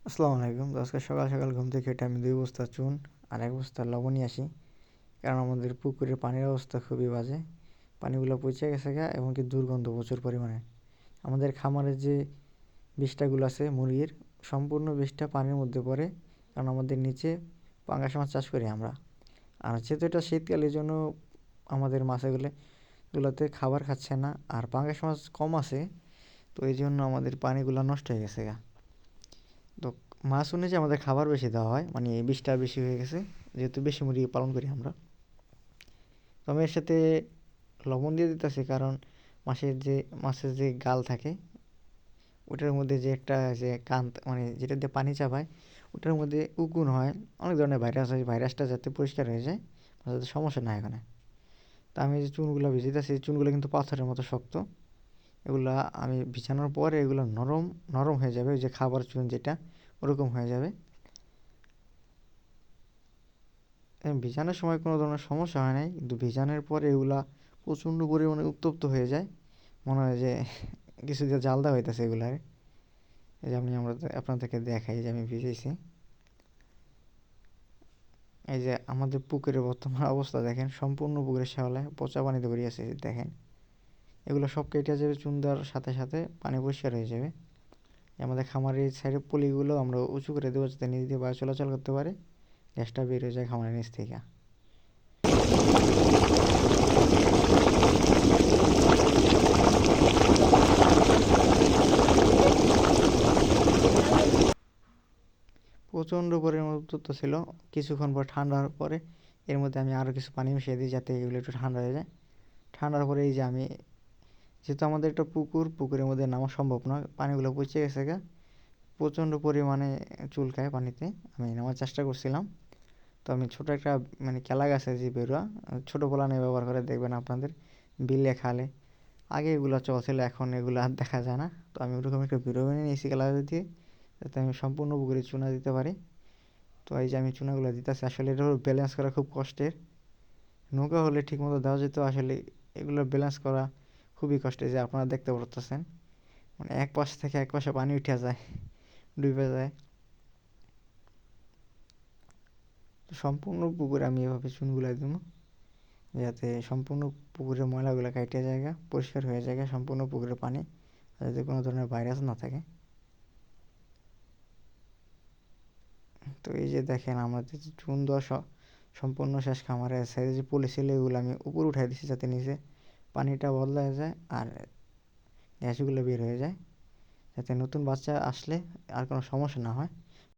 আসসালামু আলাইকুম। তো আজকে সকাল সকাল ঘুম থেকে উঠে আমি ২ বস্তা চুন আর ১ বস্তা লবণ নিয়ে আসি। কারণ আমাদের পুকুরের পানির অবস্থা খুবই বাজে। পানিগুলো পচে গেছে গা, এমনকি দুর্গন্ধ প্রচুর পরিমাণে। আমাদের খামারের যে বিষ্ঠাগুলো আছে মুরগির, সম্পূর্ণ বিষ্ঠা পানির মধ্যে পড়ে। কারণ আমাদের নিচে পাঙ্গাস মাছ চাষ করি আমরা। আর যেহেতু এটা শীতকাল, এজন্য আমাদের মাছগুলোতে খাবার খাচ্ছে না। আর পাঙ্গাস মাছ কম আছে, তো এইজন্য আমাদের পানিগুলো নষ্ট হয়ে গেছে গা। তো মাছ অনুযায়ী আমাদের খাবার বেশি দেওয়া হয়, মানে বিষটা বেশি হয়ে গেছে, যেহেতু বেশি মুরগি পালন করি আমরা। তো আমি এর সাথে লবণ দিয়ে দিতেছি, কারণ মাছের যে গাল থাকে, ওটার মধ্যে যে একটা যে কান, মানে যেটা দিয়ে পানি চাপায়, ওটার মধ্যে উকুন হয়, অনেক ধরনের ভাইরাস হয়। ভাইরাসটা যাতে পরিষ্কার হয়ে যায়, যাতে সমস্যা না হয় এখানে। তা আমি যে চুনগুলো ভিজিয়েছি, চুনগুলো কিন্তু পাথরের মতো শক্ত। এগুলা আমি বিছানোর পরে এগুলো নরম নরম হয়ে যাবে, ওই যে খাবার চুন যেটা, ওরকম হয়ে যাবে। ভিজানোর সময় কোনো ধরনের সমস্যা হয় নাই, কিন্তু ভিজানোর পরে এগুলা প্রচণ্ড পরিমাণে উত্তপ্ত হয়ে যায়। মনে হয় যে কিছু দিয়ে জাল দেওয়া হইতেছে এগুলার। এই যে আমরা আপনাদেরকে দেখাই যে আমি ভিজেছি। এই যে আমাদের পুকুরের বর্তমান অবস্থা দেখেন, সম্পূর্ণ পুকুরের শ্যাওলায় পচা পানিতে ভরে আছে, দেখেন। এগুলো সব কেটে যাবে, চুন দেওয়ার সাথে সাথে পানি পরিষ্কার হয়ে যাবে। আমাদের খামারের সাইডের পলিগুলো আমরা উঁচু করে দেবো, যাতে নিচ দিয়ে বায়ু চলাচল করতে পারে, গ্যাসটা বের হয়ে যায় খামারের নিচ থেকে। প্রচণ্ড পরিমাণে উত্তপ্ত ছিল। কিছুক্ষণ পর ঠান্ডা হওয়ার পরে এর মধ্যে আমি আরও কিছু পানি মিশিয়ে দিই, যাতে এগুলো একটু ঠান্ডা হয়ে যায়। ঠান্ডার পরে এই যে আমি, যেহেতু আমাদের একটা পুকুরের মধ্যে নামা সম্ভব নয়, পানিগুলো পচে গেছে গা, প্রচণ্ড পরিমাণে চুলকায় পানিতে। আমি নামার চেষ্টা করছিলাম। তো আমি ছোটো একটা, মানে কেলা গাছে যে বেরোয়া, ছোটো পোলানে ব্যবহার করে, দেখবেন আপনাদের বিলে খালে আগে এগুলো চলছিল, এখন এগুলো আর দেখা যায় না। তো আমি ওরকম একটা ভিডিও বানিয়ে নিয়েছি কেলা দিয়ে, যাতে আমি সম্পূর্ণ পুকুরে চুনা দিতে পারি। তো এই যে আমি চুনাগুলো দিতেছি, আসলে এটা ব্যালেন্স করা খুব কষ্টের। নৌকা হলে ঠিকমতো দেওয়া যেত, আসলে এগুলো ব্যালেন্স করা খুবই কষ্টের, যে আপনারা দেখতে পারতেছেন। মানে এক পাশ থেকে এক পাশে পানি উঠে যায়, ডুবে যায়। তো সম্পূর্ণ পুকুরে আমি এভাবে চুনগুলো দিব, যাতে সম্পূর্ণ পুকুরের ময়লাগুলো কাটে জায়গা পরিষ্কার হয়ে যায় সম্পূর্ণ পুকুরের পানি, যাতে কোনো ধরনের ভাইরাস না থাকে। তো এই যে দেখেন, আমাদের যে চুন দেওয়া সম্পূর্ণ শেষ। খামারের সাইডে যে পলি ছিল, এগুলো আমি উপরে উঠাই দিচ্ছি, যাতে নিচে পানিটা বদলায় যায় আর গ্যাসগুলো বের হয়ে যায়, যাতে নতুন বাচ্চা আসলে আর কোনো সমস্যা না হয়।